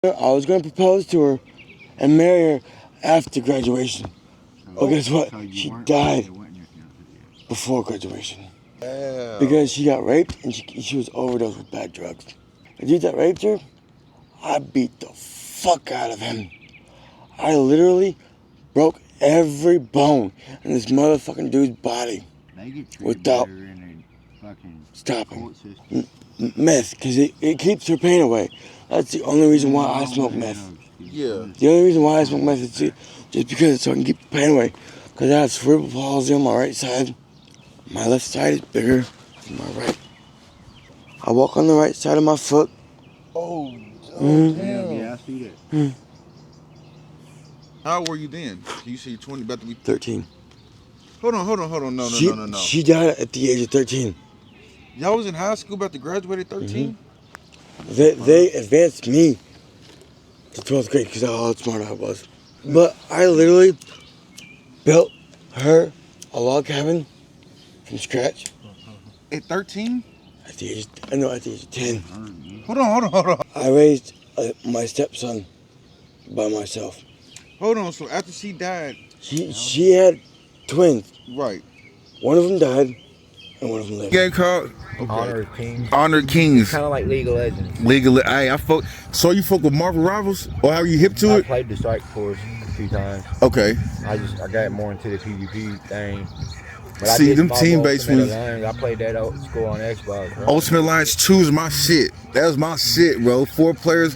I was gonna propose to her and marry her after graduation. But guess what? She died before graduation. Damn. Because she got raped and she was overdosed with bad drugs. The dude that raped her, I beat the fuck out of him. I literally broke every bone in this motherfucking dude's body without stopping. Meth, because it keeps her pain away. That's the only reason why I smoke meth. Yeah. The only reason why I smoke meth is just because so I can keep the pain away. Because I have cerebral palsy on my right side. My left side is bigger than my right. I walk on the right side of my foot. Oh, Mm-hmm. damn. Yeah, I see that. How old were you then? You say you're 20, about to be 13. Hold on. No. She died at the age of 13. Y'all was in high school about to graduate at 13? They advanced me to 12th grade because of how smart I was. But I literally built her a log cabin from scratch. At 13? At the age of 10. Hold on. I raised my stepson by myself. Hold on, so after she died... She had twins. Right. One of them died, and one of them lived. Game called? Okay. Honor Kings. Honor Kings. Kind of like League of Legends. I fuck. So you fuck with Marvel Rivals? Or how you hip to I it? played the Strike Force a few times. Okay. I got more into the PvP thing. But See, them team-based ones. I played that old school on Xbox. Right? Ultimate Alliance 2 is my shit. That was my shit, bro. 4 players.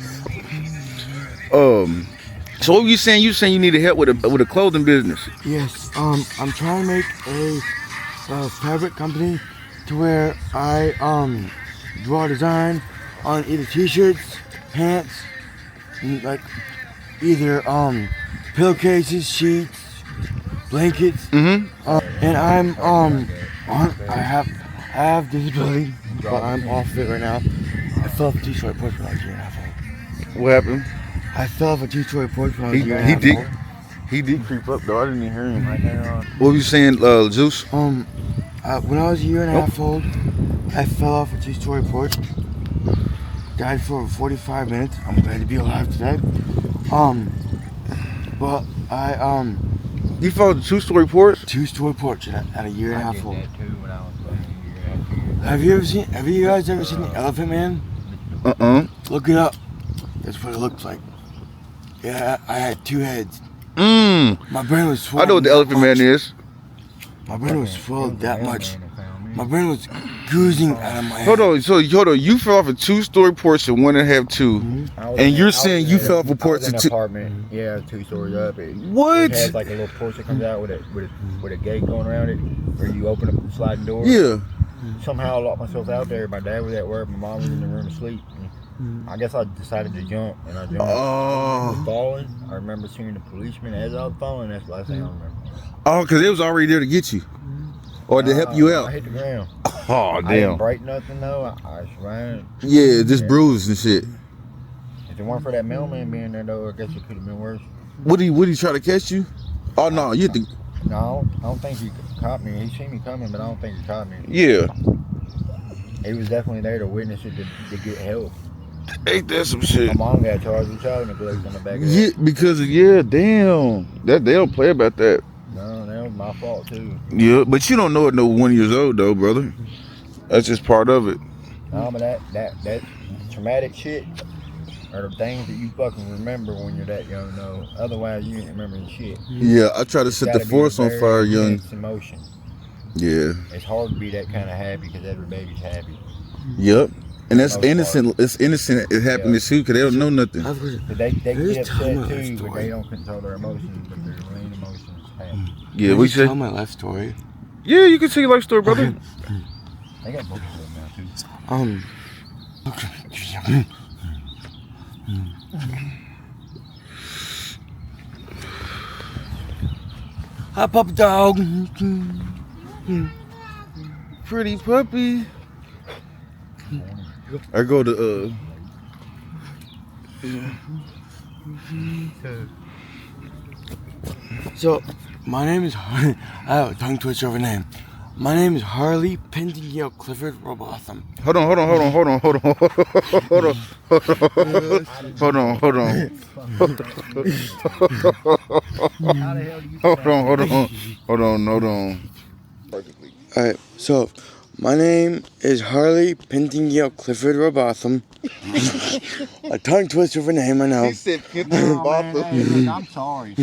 So what were you saying? You saying you needed help with a clothing business? Yes. I'm trying to make a fabric company to where I draw a design on either t-shirts, pants, like either pillowcases, sheets, blankets. Mm-hmm. And I have disability, but I'm off of it right now. I fell off a two-story porch when I was a year and a half old. What happened? I fell off a two-story porch when I was a year and a half old. He did creep up though. I didn't even hear him right now. What were you saying, Zeus? When I was a year and a half old, I fell off a two-story porch. Died for over 45 minutes. I'm glad to be alive today. But You fell off the 2-story porch? Two-story porch at a year and a half old. Have you guys ever seen the Elephant Man? Look it up. That's what it looks like. Yeah, I had 2 heads. My brain was swollen. I know what the Elephant Man is. My brain was swollen that much. My brain was oozing out of my head. Hold on. You fell off a 2-story porch and 1.5, 2. And you're saying you fell off a porch in an 2. apartment. Yeah, 2 stories up. What? It has like a little porch that comes out with a gate going around it, where you open up the sliding door. Yeah. Somehow I locked myself out there. My dad was at work. My mom was in the room asleep. I guess I decided to jump, and I jumped. I was falling. I remember seeing the policeman as I was falling. That's the last thing I remember. Oh, because they was already there to get you. Or to help you out. I hit the ground. Oh, I didn't damn. break nothing, though. I just ran. Yeah, just bruised and shit. If it weren't for that mailman being there, though, I guess it could have been worse. Would he try to catch you? Oh, no, you think... No, I don't think he caught me. He seen me coming, but I don't think he caught me. Yeah. He was definitely there to witness it, to get help. Ain't that some shit? My mom got charged with child neglect on the back of that. Yeah, because, damn. They don't play about that. No, that was my fault, too. Yeah, but you don't know it no 1 year old, though, brother. That's just part of it. No, but that traumatic shit are the things that you fucking remember when you're that young, though. Otherwise, you ain't remembering shit. Yeah, I try to set the force on fire young. Emotion. Yeah. It's hard to be that kind of happy because every baby's happy. Yep. And that's innocent. It's innocent. It happened to you because they don't know nothing. But they get upset too, but they don't control their emotions, but their main emotions happen. Yeah, we should tell my life story. Yeah, you can tell your life story, brother. I got books of them now too. Hi, puppy dog. Pretty puppy. I go to So, my name is I have a tongue twister of a name. My name is Harley Pentingale Clifford Robotham. Hold on. Perfectly. Alright, so my name is Harley Pentingale Clifford Robotham. A tongue twister of a name, I know. He said Robotham. Hey, look, I'm sorry.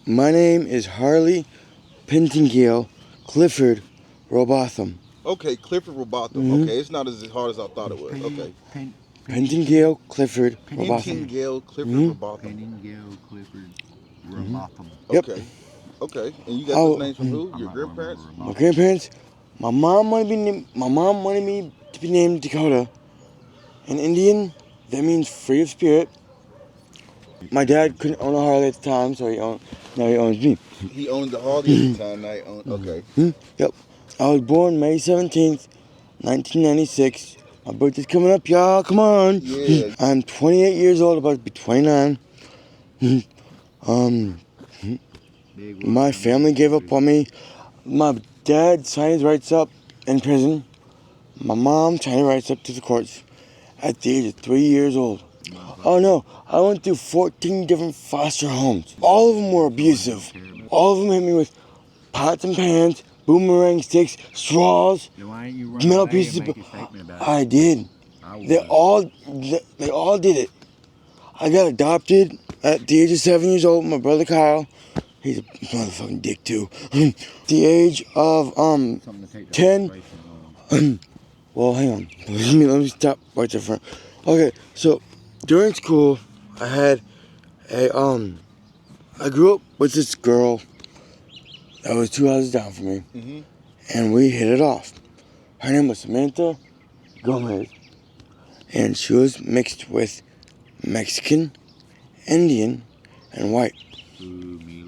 My name is Harley Pentingale Clifford Robotham. Okay, Clifford Robotham. Okay, it's not as hard as I thought it was. Okay. Pentingale Clifford Robotham. Pentingale Clifford Robotham. Pentingale Clifford Robotham. Yep. Okay. And you got those names from who? Your grandparents? My grandparents. My mom wanted me to be named Dakota. In Indian, that means free of spirit. My dad couldn't own a Harley at the time, so now he owns me. He owned the Harley at the time. Now he owned. Okay. Yep. I was born May 17th, 1996. My birthday's coming up, y'all. Come on. Yeah. I'm 28 years old, about to be 29. My family gave up on me. My dad signed his rights up in prison. My mom signed her rights up to the courts at the age of 3 years old. Oh no, I went through 14 different foster homes. All of them were abusive. All of them hit me with pots and pans, boomerang sticks, straws, metal pieces. I did. They all did it. I got adopted at the age of 7 years old. My brother Kyle, he's a motherfucking dick too. The age of 10. Well, hang on. Let me stop right there front. Okay, so during school, I had I grew up with this girl that was 2 houses down from me, and we hit it off. Her name was Samantha Gomez, and she was mixed with Mexican, Indian, and white.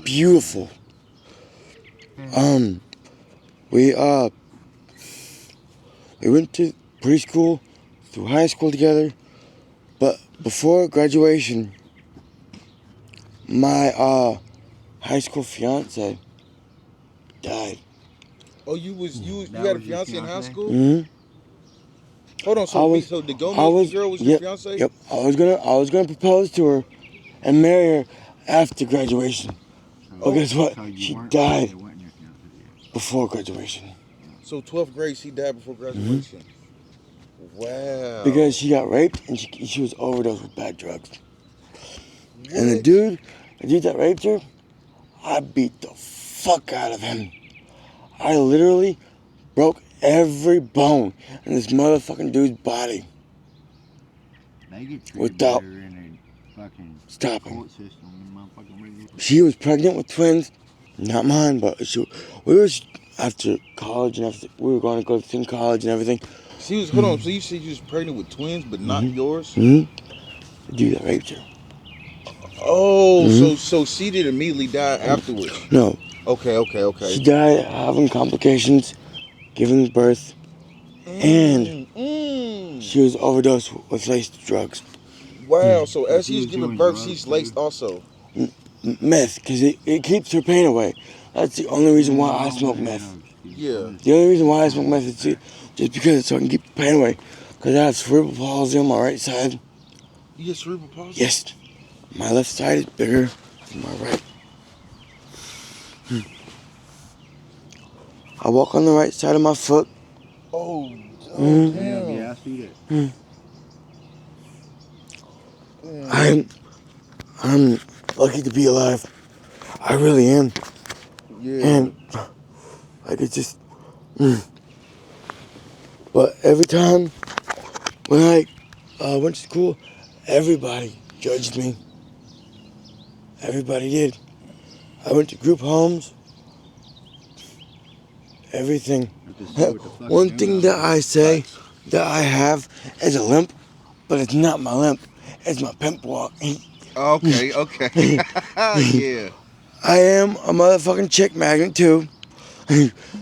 Beautiful. We went to preschool, through high school together, but before graduation, my high school fiance died. Oh, you had a fiance in high school? Mm-hmm. Hold on, so the Gomez girl was your fiance? Yep. I was gonna propose to her and marry her after graduation. But guess what? She died before graduation. So 12th grade, she died before graduation. Wow. Because she got raped and she was overdosed with bad drugs. What? And the dude that raped her, I beat the fuck out of him. I literally broke every bone in this motherfucking dude's body. Without stopping. She was pregnant with twins, not mine, but we were after college and we were going to go to the same college and everything. Hold on, so you said you was pregnant with twins, but not yours? The dude that raped her. Oh, so she did immediately die afterwards? No. Okay. She died having complications, giving birth, and she was overdosed with laced drugs. Wow, so as she's giving birth, she's laced also? Meth, because it keeps her pain away. That's the only reason why I smoke meth. Yeah. The only reason why I smoke meth is just because so I can keep the pain away. Because I have cerebral palsy on my right side. You get cerebral palsy? Yes. My left side is bigger than my right. I walk on the right side of my foot. Oh damn. Yeah, I see that. I'm lucky to be alive. I really am. Yeah. And it's just. But every time when I went to school, everybody judged me. Everybody did. I went to group homes. Everything. One thing that I say that I have is a limp, but it's not my limp. It's my pimp walk. Okay. Yeah. I am a motherfucking chick magnet too.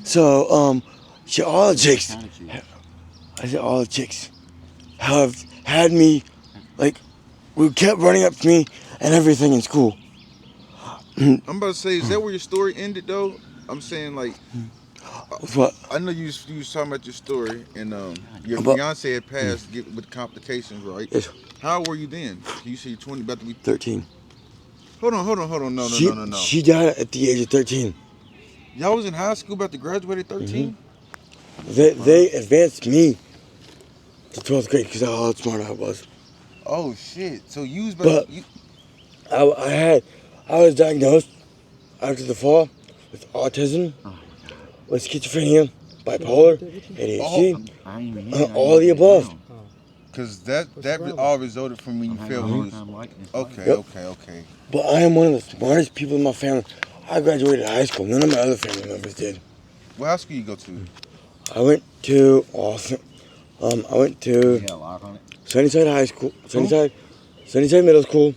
So all the chicks. I said all the chicks have had me, we kept running up to me and everything in school. I'm about to say, is that where your story ended though? I'm saying What? I know you was talking about your story, and your But- fiance had passed with complications, right? Yes. How old were you then? You say you're 20, about to be 13. Hold on. No. She died at the age of 13. Y'all was in high school about to graduate at 13? They advanced me to 12th grade because of how smart I was. Oh shit! So you was But I was diagnosed after the fall with autism, with schizophrenia, bipolar, ADHD, all the above. Cause that all resulted from when you fell when you was okay. Yep. Okay. But I am one of the smartest people in my family. I graduated high school. None of my other family members did. What high school you go to? I went to Sunnyside High School, Sunnyside Middle School,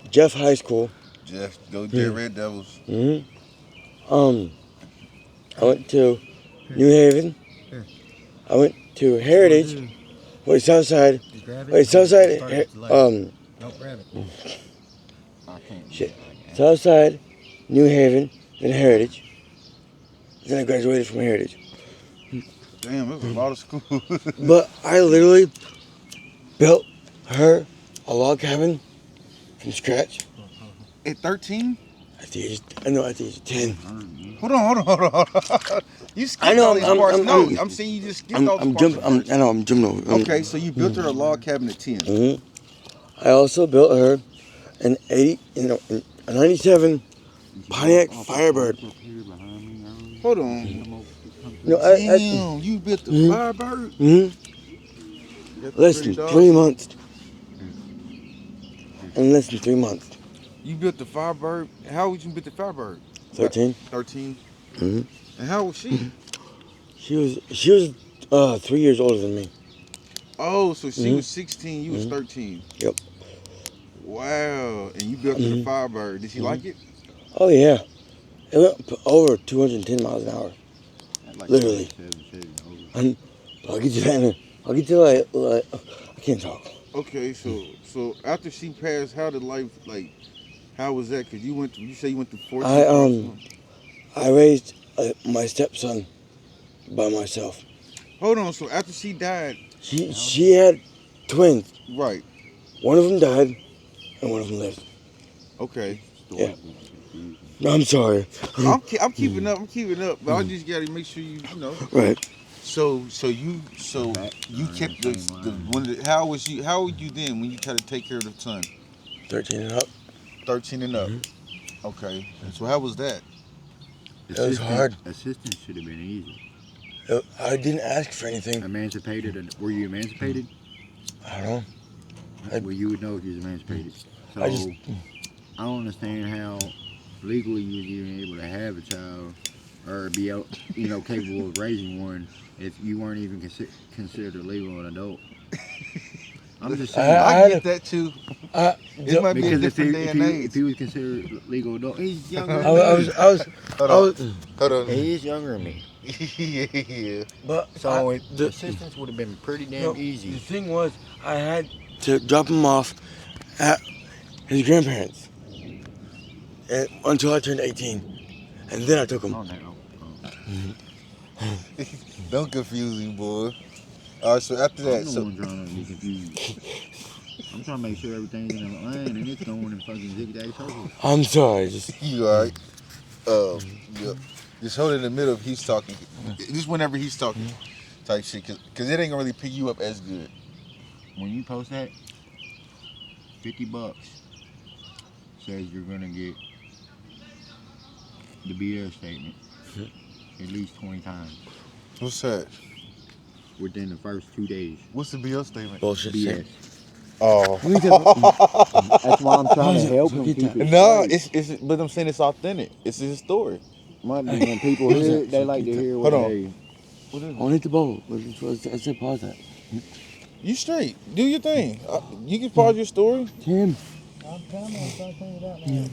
Jeff High School. Jeff, go Red Devils. I went to New Haven. I went to Heritage. Southside. Southside, New Haven, then Heritage. Then I graduated from Heritage. Damn, it was a lot of school. But I literally built her a log cabin from scratch. At 13? At the age of 10. Hold on. You skipped all these parts. I'm saying you just skipped all these parts. I'm jumping over. Okay, so you built her a log cabin at 10. Mm-hmm. I also built her a 97 Pontiac Firebird. Hold on. No, Damn, you built the Firebird? Mm-hmm. Less than 3 months. In less than 3 months. You built the Firebird? How would you build the Firebird? 13. 13? Mm-hmm. And how was she? She was 3 years older than me. Oh, so she was 16, you was 13. Yep. Wow. And you built her the Firebird. Did she like it? Oh, yeah. It went over 210 miles an hour. Literally. And I'll get to that. I'll get to like I can't talk. Okay, so after she passed, how did life how was that? Cause you say you went to 14. I raised my stepson by myself. Hold on. So after she died, she had twins. Right. One of them died, and one of them lived. Okay. Yeah. No, I'm sorry. I'm keeping up. But I just gotta make sure you know. Right. So you kept the one. How old you then when you tried to take care of the son? 13 and up. 13 and up. Okay. So how was that? It was hard. Assistance should have been easy. I didn't ask for anything. Emancipated? Were you emancipated? I don't know. Well, you would know if you was emancipated. So I don't understand how legally you was even able to have a child or be capable of raising one if you weren't even considered a legal adult. I'm just saying. I get that too. It might be a different day and age. If he was considered legal adult, he's younger. Hold on. He is younger than me. Yeah. But so the assistance would have been pretty damn easy. The thing was, I had to drop him off at his grandparents until I turned 18, and then I took him. Don't confuse me, boy. All right, so after that, I'm trying to be confused. I'm trying to make sure everything's in a line and it's going in fucking zigzag circles. I'm sorry. You all right? Yeah. Just hold it in the middle if he's talking. Just whenever he's talking, type shit, cause it ain't gonna really pick you up as good. When you post that, $50 says you're gonna get the BS statement at least 20 times. What's that? Within the first 2 days. What's the BS statement? Bullshit. BS. Oh. That's why I'm trying to help him keep it No, straight. it's but I'm saying it's authentic. It's his story. Might be when people hear it, they like to hear what they... What is it? I'll hit the bubble. I said pause that. You straight. Do your thing. You can pause your story. Tim. I'm telling you, I'm trying to clean it out now.